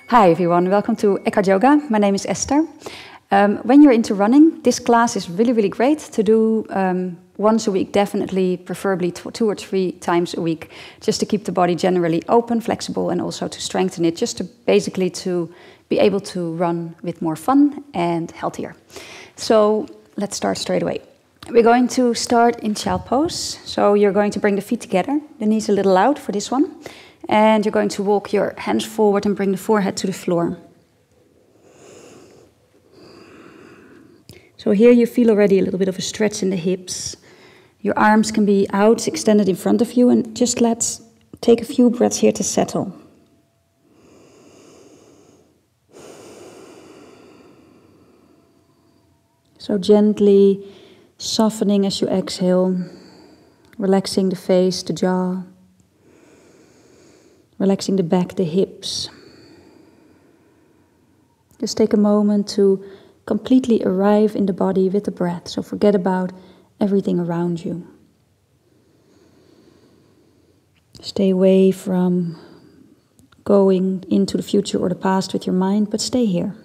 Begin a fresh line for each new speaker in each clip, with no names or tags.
Hi everyone, welcome to EkhartYoga. My name is Esther. When you're into running, this class is really, really great to do once a week, definitely, preferably 2 or 3 times a week, just to keep the body generally open, flexible, and also to strengthen it, just to basically to be able to run with more fun and healthier. So let's start straight away. We're going to start in child pose. So you're going to bring the feet together, the knees a little out for this one. And you're going to walk your hands forward and bring the forehead to the floor. So here you feel already a little bit of a stretch in the hips. Your arms can be out, extended in front of you, and just let's take a few breaths here to settle. So gently softening as you exhale, relaxing the face, the jaw. Relaxing the back, the hips. Just take a moment to completely arrive in the body with the breath. So forget about everything around you. Stay away from going into the future or the past with your mind, but stay here.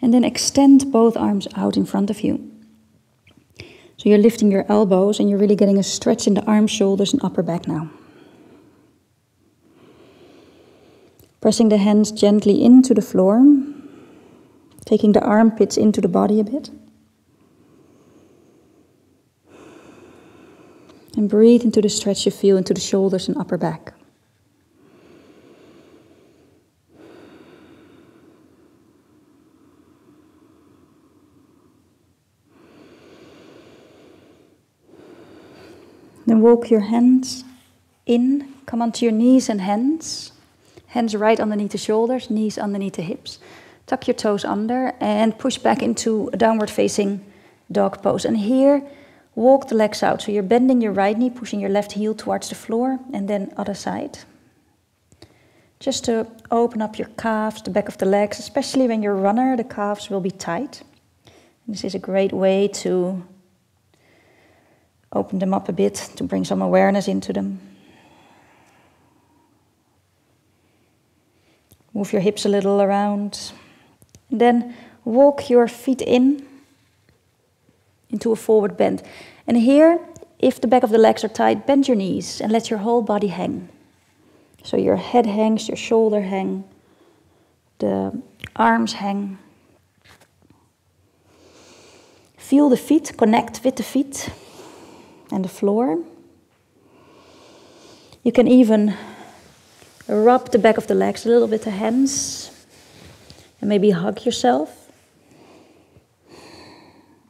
And then extend both arms out in front of you. So you're lifting your elbows and you're really getting a stretch in the arms, shoulders, and upper back now. Pressing the hands gently into the floor. Taking the armpits into the body a bit. And breathe into the stretch you feel into the shoulders and upper back. Then walk your hands in, come onto your knees and hands. Hands right underneath the shoulders, knees underneath the hips. Tuck your toes under and push back into a downward facing dog pose. And here, walk the legs out. So you're bending your right knee, pushing your left heel towards the floor, and then other side. Just to open up your calves, the back of the legs, especially when you're a runner, the calves will be tight. And this is a great way to open them up a bit, to bring some awareness into them. Move your hips a little around. And then walk your feet into a forward bend. And here, if the back of the legs are tight, bend your knees and let your whole body hang. So your head hangs, your shoulder hang, the arms hang. Feel the feet, connect with the feet and the floor. You can even rub the back of the legs a little with the hands and maybe hug yourself.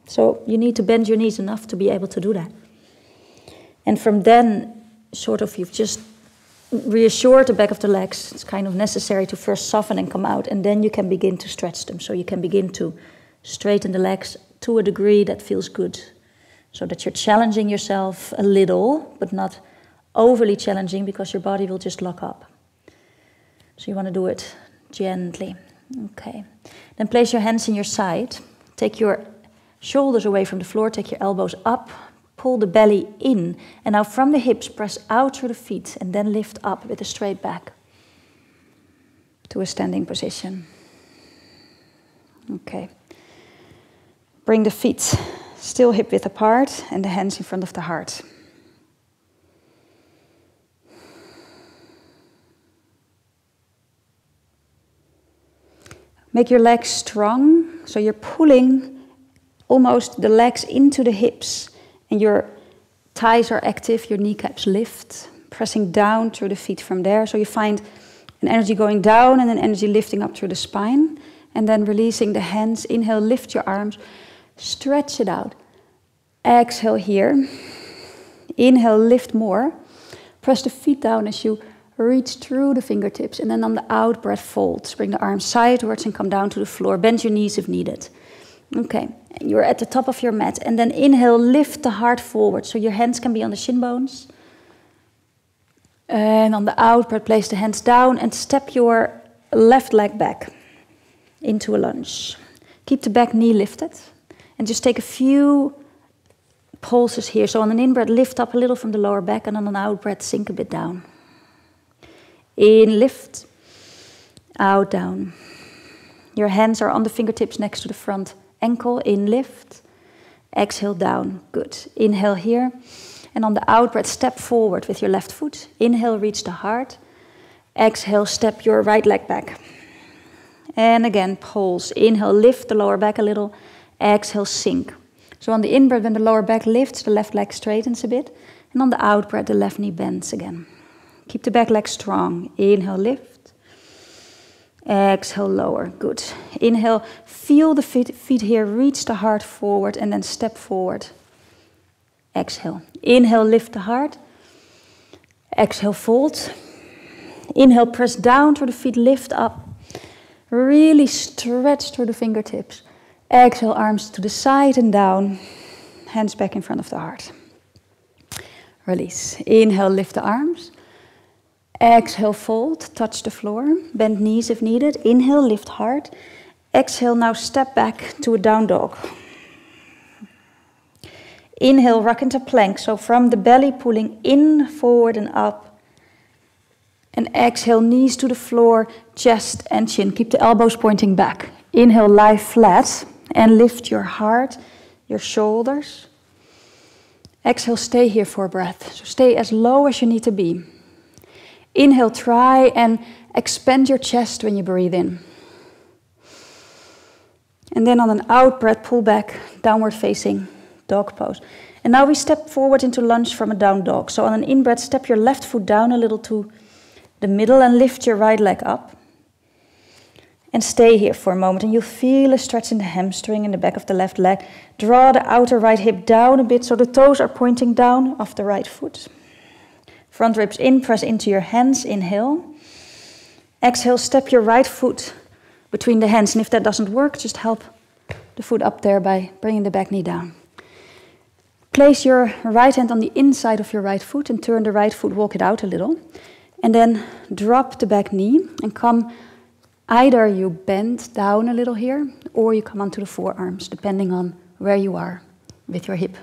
So you need to bend your knees enough to be able to do that. And from then, sort of, you've just reassured the back of the legs. It's kind of necessary to first soften and come out, and then you can begin to stretch them. So you can begin to straighten the legs to a degree that feels good. So that you're challenging yourself a little, but not overly challenging, because your body will just lock up. So you want to do it gently. Okay. Then place your hands in your side. Take your shoulders away from the floor. Take your elbows up. Pull the belly in. And now from the hips, press out through the feet. And then lift up with a straight back to a standing position. Okay. Bring the feet still hip width apart and the hands in front of the heart. Make your legs strong, so you're pulling almost the legs into the hips and your thighs are active, your kneecaps lift, pressing down through the feet from there. So you find an energy going down and an energy lifting up through the spine, and then releasing the hands. Inhale, lift your arms. Stretch it out. Exhale here. Inhale, lift more. Press the feet down as you reach through the fingertips. And then on the out breath, fold. Bring the arms sidewards and come down to the floor. Bend your knees if needed. Okay, you're at the top of your mat. And then inhale, lift the heart forward. So your hands can be on the shin bones. And on the out breath, place the hands down and step your left leg back into a lunge. Keep the back knee lifted. And just take a few pulses here. So on an in-breath, lift up a little from the lower back, and on an out-breath, sink a bit down. In, lift. Out, down. Your hands are on the fingertips next to the front ankle. In, lift. Exhale, down. Good. Inhale here. And on the out-breath, step forward with your left foot. Inhale, reach the heart. Exhale, step your right leg back. And again, pulse. Inhale, lift the lower back a little. Exhale, sink. So on the in-breath, when the lower back lifts, the left leg straightens a bit. And on the out-breath, the left knee bends again. Keep the back leg strong. Inhale, lift. Exhale, lower. Good. Inhale, feel the feet here. Reach the heart forward and then step forward. Exhale. Inhale, lift the heart. Exhale, fold. Inhale, press down through the feet, lift up. Really stretch through the fingertips. Exhale, arms to the side and down. Hands back in front of the heart. Release. Inhale, lift the arms. Exhale, fold, touch the floor. Bend knees if needed. Inhale, lift heart. Exhale, now step back to a down dog. Inhale, rock into plank. So from the belly, pulling in, forward and up. And exhale, knees to the floor, chest and chin. Keep the elbows pointing back. Inhale, lie flat and lift your heart, your shoulders. Exhale, stay here for a breath. So stay as low as you need to be. Inhale, try and expand your chest when you breathe in. And then on an out breath, pull back, downward facing dog pose. And now we step forward into lunge from a down dog. So on an in breath, step your left foot down a little to the middle and lift your right leg up. And stay here for a moment, and you'll feel a stretch in the hamstring in the back of the left leg. Draw the outer right hip down a bit so the toes are pointing down off the right foot. Front ribs in, press into your hands, inhale. Exhale, step your right foot between the hands, and if that doesn't work, just help the foot up there by bringing the back knee down. Place your right hand on the inside of your right foot and turn the right foot, walk it out a little. And then drop the back knee and come. Either you bend down a little here, or you come onto the forearms, depending on where you are with your hip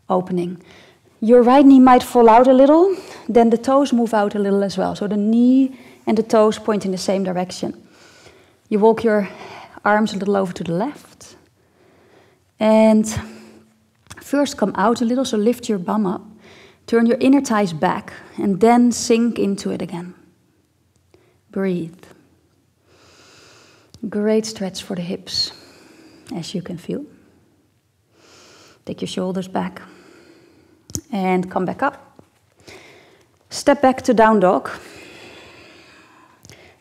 opening. Your right knee might fall out a little, then the toes move out a little as well. So the knee and the toes point in the same direction. You walk your arms a little over to the left. And first come out a little, so lift your bum up. Turn your inner thighs back, and then sink into it again. Breathe. Great stretch for the hips, as you can feel. Take your shoulders back and come back up. Step back to down dog.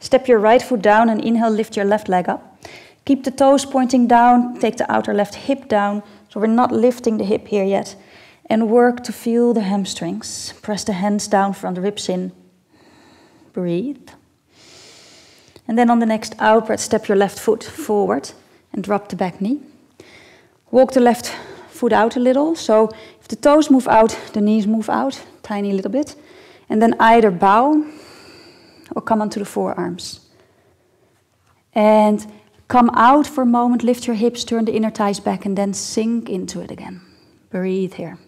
Step your right foot down and inhale, lift your left leg up. Keep the toes pointing down, take the outer left hip down, so we're not lifting the hip here yet. And work to feel the hamstrings. Press the hands down from the ribs in. Breathe. And then on the next out breath, step your left foot forward and drop the back knee. Walk the left foot out a little. So if the toes move out, the knees move out, tiny little bit. And then either bow or come onto the forearms. And come out for a moment, lift your hips, turn the inner thighs back, and then sink into it again. Breathe here.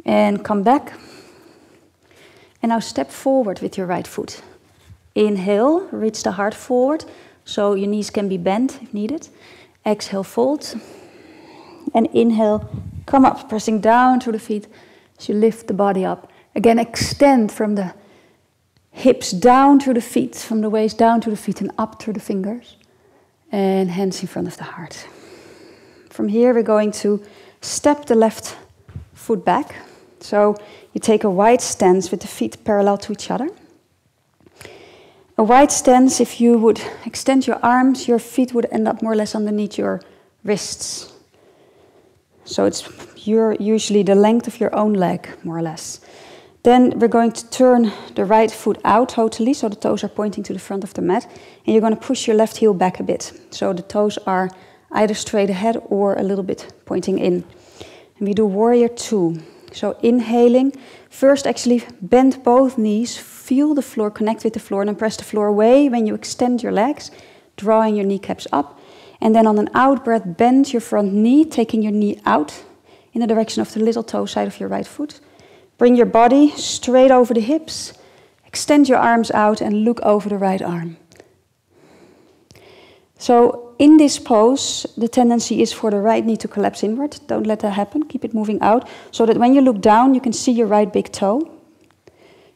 And come back. And now step forward with your right foot. Inhale, reach the heart forward, so your knees can be bent if needed. Exhale, fold. And inhale, come up, pressing down through the feet as you lift the body up. Again, extend from the hips down through the feet, from the waist down to the feet and up through the fingers. And hands in front of the heart. From here, we're going to step the left foot back. So you take a wide stance with the feet parallel to each other. A wide stance, if you would extend your arms, your feet would end up more or less underneath your wrists. So it's usually the length of your own leg, more or less. Then we're going to turn the right foot out totally, so the toes are pointing to the front of the mat. And you're going to push your left heel back a bit. So the toes are either straight ahead or a little bit pointing in.
And we do warrior 2. So inhaling, first actually bend both knees, feel the floor, connect with the floor, and then press the floor away when you extend your legs, drawing your kneecaps up. And then on an out breath, bend your front knee, taking your knee out in the direction of the little toe side of your right foot. Bring your body straight over the hips, extend your arms out and look over the right arm. So in this pose, the tendency is for the right knee to collapse inward. Don't let that happen. Keep it moving out so that when you look down, you can see your right big toe.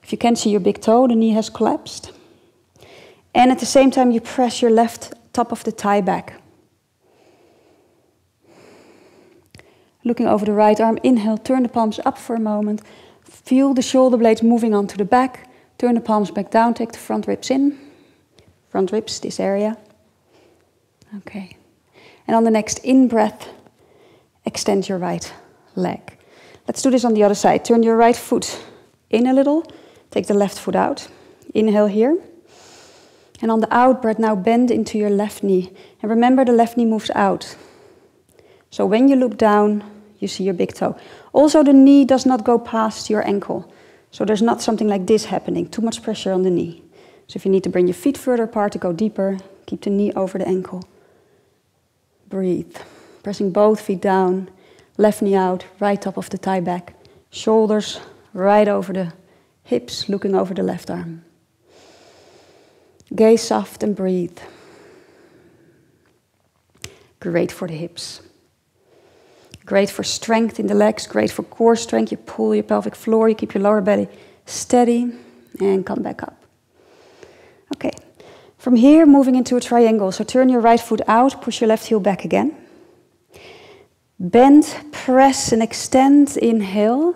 If you can't see your big toe, the knee has collapsed. And at the same time, you press your left top of the thigh back. Looking over the right arm, inhale, turn the palms up for a moment. Feel the shoulder blades moving onto the back. Turn the palms back down, take the front ribs in. Front ribs, this area. Okay. And on the next in-breath, extend your right leg. Let's do this on the other side. Turn your right foot in a little. Take the left foot out. Inhale here. And on the out breath, now bend into your left knee. And remember, the left knee moves out. So when you look down, you see your big toe. Also, the knee does not go past your ankle. So there's not something like this happening. Too much pressure on the knee. So if you need to bring your feet further apart to go deeper, keep the knee over the ankle. Breathe. Pressing both feet down. Left knee out, right top of the thigh back. Shoulders right over the hips, looking over the left arm. Gaze soft and breathe. Great for the hips. Great for strength in the legs, great for core strength. You pull your pelvic floor, you keep your lower belly steady, and come back up. Okay, from here, moving into a triangle. So turn your right foot out, push your left heel back again. Bend, press, and extend, inhale.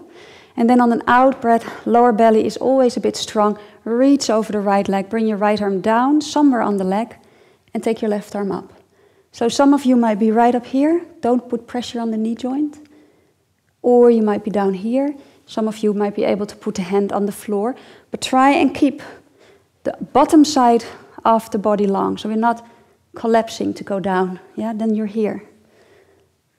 And then on an out breath, lower belly is always a bit strong. Reach over the right leg, bring your right arm down, somewhere on the leg, and take your left arm up. So some of you might be right up here. Don't put pressure on the knee joint. Or you might be down here. Some of you might be able to put a hand on the floor. But try and keep the bottom side of the body long. So we're not collapsing to go down. Yeah, then you're here.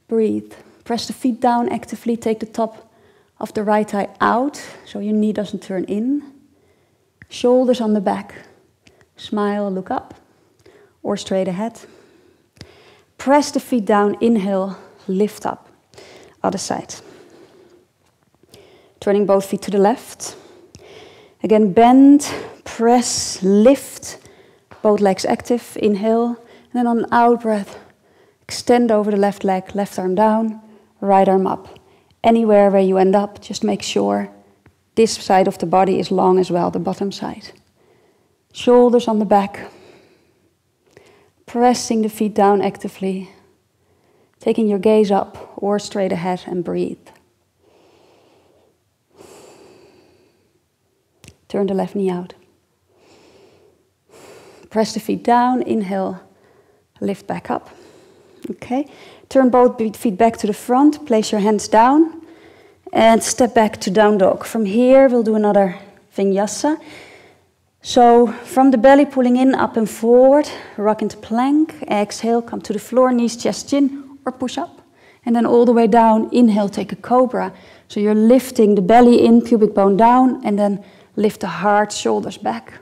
Breathe. Press the feet down actively. Take the top of the right thigh out so your knee doesn't turn in. Shoulders on the back. Smile, look up. Or straight ahead. Press the feet down, inhale, lift up. Other side. Turning both feet to the left. Again, bend, press, lift. Both legs active, inhale. And then on an out breath, extend over the left leg, left arm down, right arm up. Anywhere where you end up, just make sure this side of the body is long as well, the bottom side. Shoulders on the back. Pressing the feet down actively, taking your gaze up or straight ahead and breathe. Turn the left knee out. Press the feet down, inhale, lift back up. Okay, turn both feet back to the front, place your hands down and step back to down dog. From here we'll do another vinyasa. So from the belly pulling in, up and forward, rock into plank, exhale, come to the floor, knees, chest, chin, or push up. And then all the way down, inhale, take a cobra. So you're lifting the belly in, pubic bone down, and then lift the heart, shoulders back.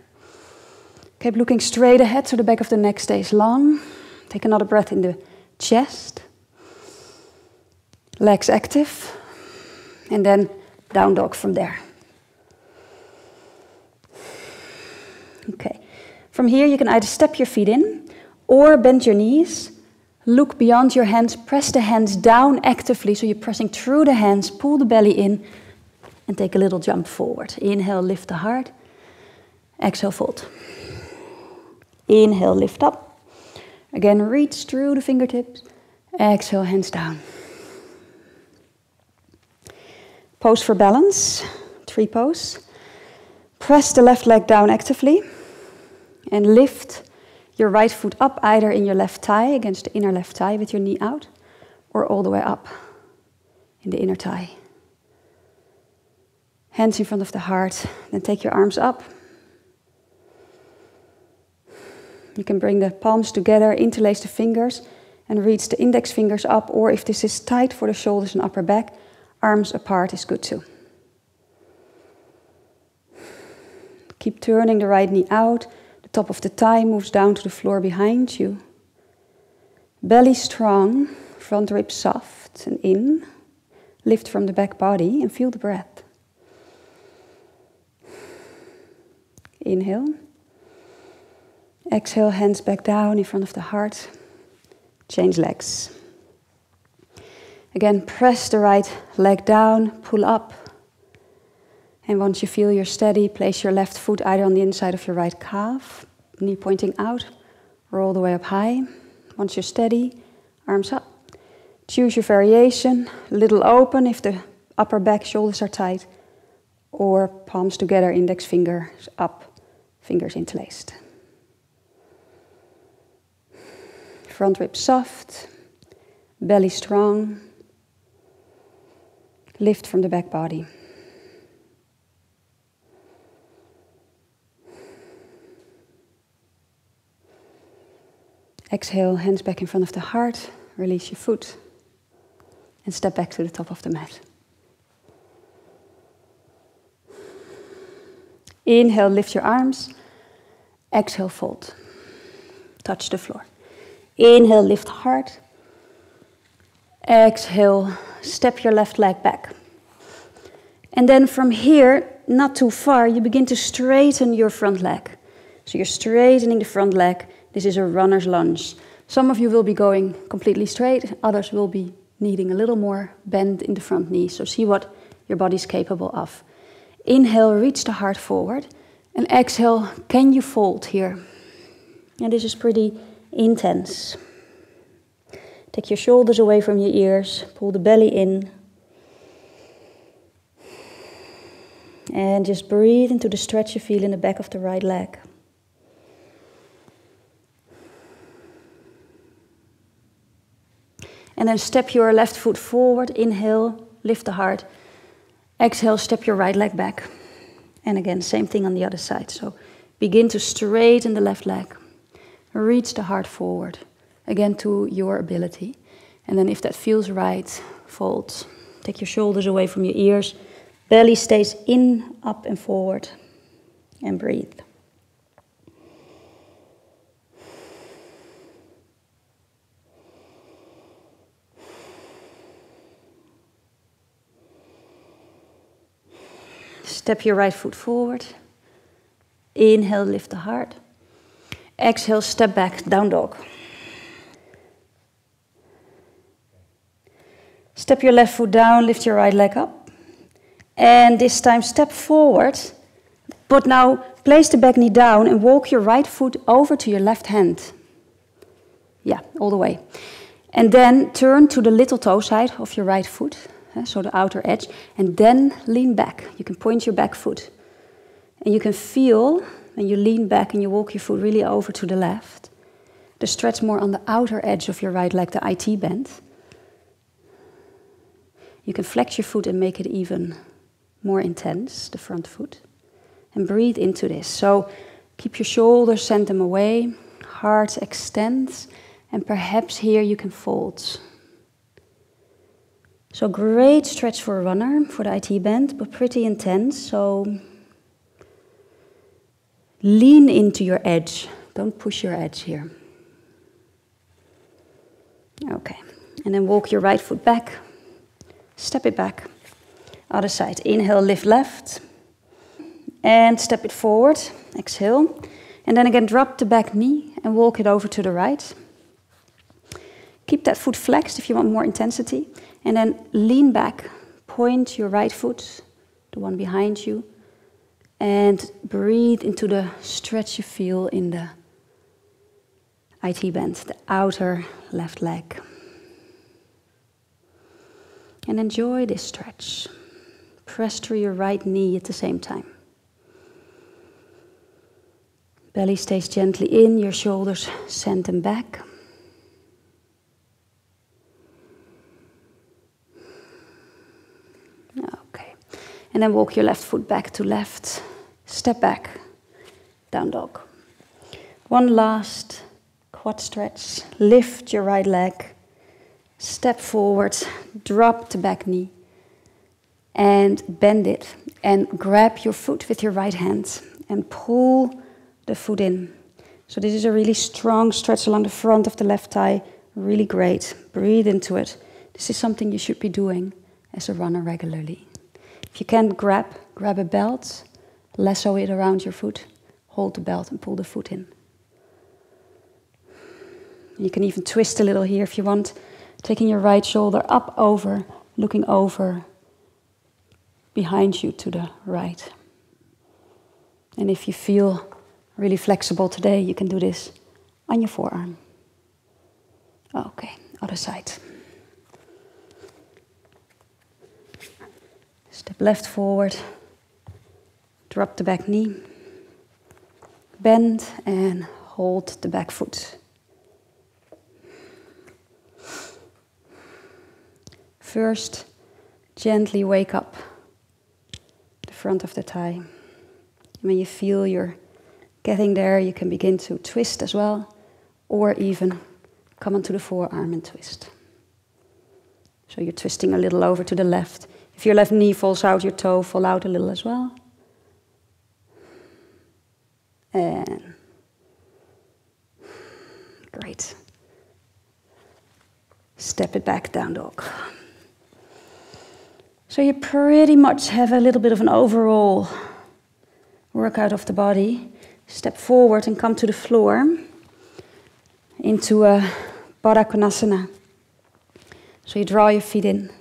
Keep looking straight ahead so the back of the neck stays long. Take another breath in the chest. Legs active. And then down dog from there. Okay, from here you can either step your feet in or bend your knees, look beyond your hands, press the hands down actively, so you're pressing through the hands, pull the belly in and take a little jump forward. Inhale, lift the heart, exhale, fold. Inhale, lift up. Again, reach through the fingertips, exhale, hands down. Pose for balance, tree pose. Press the left leg down actively and lift your right foot up, either in your left thigh against the inner left thigh with your knee out, or all the way up in the inner thigh. Hands in front of the heart, then take your arms up. You can bring the palms together, interlace the fingers, and reach the index fingers up, or if this is tight for the shoulders and upper back, arms apart is good too. Keep turning the right knee out. The top of the thigh moves down to the floor behind you. Belly strong, front ribs soft and in. Lift from the back body and feel the breath. Inhale. Exhale, hands back down in front of the heart. Change legs. Again, press the right leg down, pull up. And once you feel you're steady, place your left foot either on the inside of your right calf, knee pointing out, or all the way up high. Once you're steady, arms up. Choose your variation, a little open if the upper back shoulders are tight, or palms together, index fingers up, fingers interlaced. Front ribs soft, belly strong. Lift from the back body. Exhale, hands back in front of the heart. Release your foot. And step back to the top of the mat. Inhale, lift your arms. Exhale, fold. Touch the floor. Inhale, lift heart. Exhale, step your left leg back. And then from here, not too far, you begin to straighten your front leg. So you're straightening the front leg. This is a runner's lunge. Some of you will be going completely straight. Others will be needing a little more bend in the front knee. So see what your body's capable of. Inhale, reach the heart forward. And exhale, can you fold here? And this is pretty intense. Take your shoulders away from your ears. Pull the belly in. And just breathe into the stretch you feel in the back of the right leg. And then step your left foot forward. Inhale, lift the heart. Exhale, step your right leg back. And again, same thing on the other side. So begin to straighten the left leg. Reach the heart forward. Again, to your ability. And then if that feels right, fold. Take your shoulders away from your ears. Belly stays in, up and forward. And breathe. Step your right foot forward. Inhale, lift the heart. Exhale, step back, down dog. Step your left foot down, lift your right leg up. And this time step forward. But now place the back knee down and walk your right foot over to your left hand. Yeah, all the way. And then turn to the little toe side of your right foot. So the outer edge, and then lean back. You can point your back foot. And you can feel, when you lean back and you walk your foot really over to the left, the stretch more on the outer edge of your right leg, the IT bend. You can flex your foot and make it even more intense, the front foot. And breathe into this. So keep your shoulders, send them away. Heart extends, and perhaps here you can fold. So great stretch for a runner, for the IT bend, but pretty intense. So lean into your edge. Don't push your edge here. Okay. And then walk your right foot back. Step it back. Other side. Inhale, lift left. And step it forward. Exhale. And then again, drop the back knee and walk it over to the right. Keep that foot flexed if you want more intensity. And then lean back, point your right foot, the one behind you, and breathe into the stretch you feel in the IT bend, the outer left leg. And enjoy this stretch. Press through your right knee at the same time. Belly stays gently in, your shoulders send them back. Okay. And then walk your left foot back to left. Step back. Down dog. One last quad stretch. Lift your right leg. Step forward. Drop the back knee. And bend it. And grab your foot with your right hand. And pull the foot in. So this is a really strong stretch along the front of the left thigh. Really great. Breathe into it. This is something you should be doing as a runner regularly. If you can't grab a belt, lasso it around your foot, hold the belt and pull the foot in. You can even twist a little here if you want, taking your right shoulder up over, looking over behind you to the right. And if you feel really flexible today, you can do this on your forearm. Okay, other side. Step left forward, drop the back knee, bend and hold the back foot. First, gently wake up the front of the thigh. When you feel you're getting there, you can begin to twist as well, or even come onto the forearm and twist. So you're twisting a little over to the left. If your left knee falls out, your toe fall out a little as well. And great. Step it back, down dog. So you pretty much have a little bit of an overall workout of the body. Step forward and come to the floor into a Baddha Konasana. So you draw your feet in.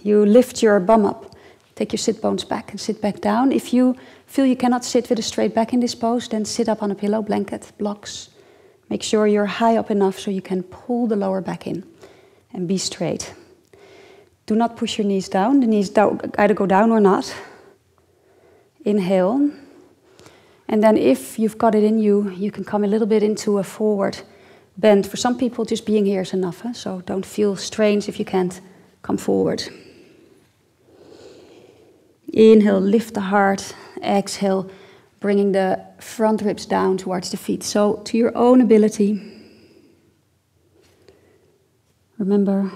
You lift your bum up. Take your sit bones back and sit back down. If you feel you cannot sit with a straight back in this pose, then sit up on a pillow, blanket, blocks. Make sure you're high up enough so you can pull the lower back in and be straight. Do not push your knees down. The knees either go down or not. Inhale. And then if you've got it in you, you can come a little bit into a forward bend. For some people, just being here is enough. So don't feel strange if you can't come forward. Inhale, lift the heart. Exhale, bringing the front ribs down towards the feet. So to your own ability. Remember,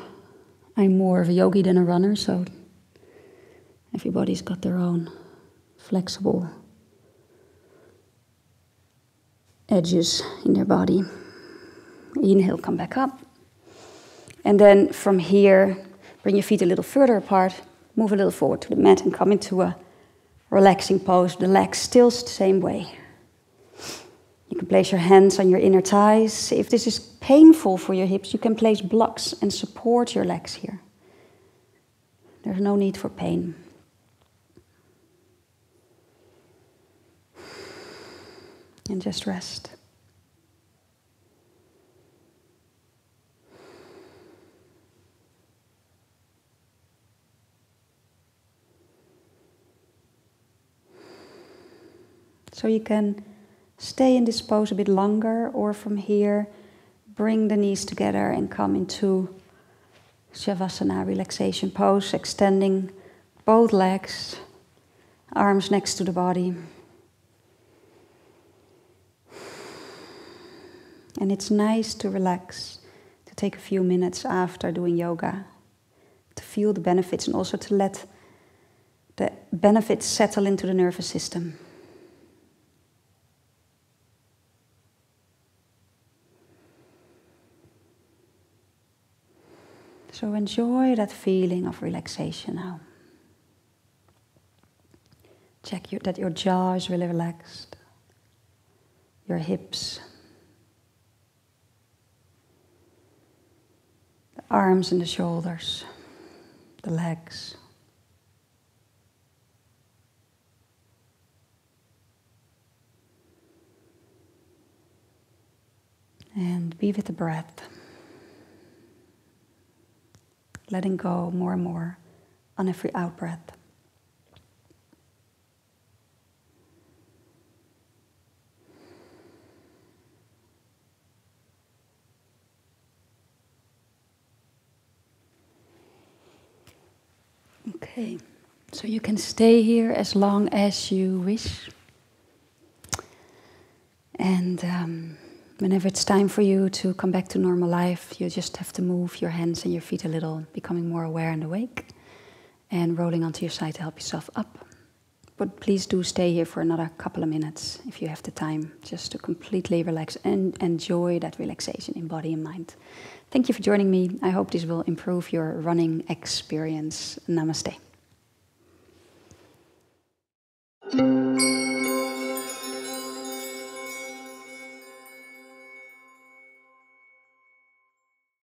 I'm more of a yogi than a runner, so everybody's got their own flexible edges in their body. Inhale, come back up. And then from here, bring your feet a little further apart, move a little forward to the mat and come into a relaxing pose. The legs still the same way. You can place your hands on your inner thighs. If this is painful for your hips, you can place blocks and support your legs here. There's no need for pain. And just rest. So you can stay in this pose a bit longer, or from here, bring the knees together and come into Savasana, relaxation pose, extending both legs, arms next to the body. And it's nice to relax, to take a few minutes after doing yoga, to feel the benefits and also to let the benefits settle into the nervous system. So enjoy that feeling of relaxation now. Check that your jaw is really relaxed, your hips, the arms and the shoulders, the legs. And be with the breath. Letting go more and more on every out-breath. Okay, so you can stay here as long as you wish. And whenever it's time for you to come back to normal life, you just have to move your hands and your feet a little, becoming more aware and awake, and rolling onto your side to help yourself up. But please do stay here for another couple of minutes if you have the time, just to completely relax and enjoy that relaxation in body and mind. Thank you for joining me. I hope this will improve your running experience. Namaste.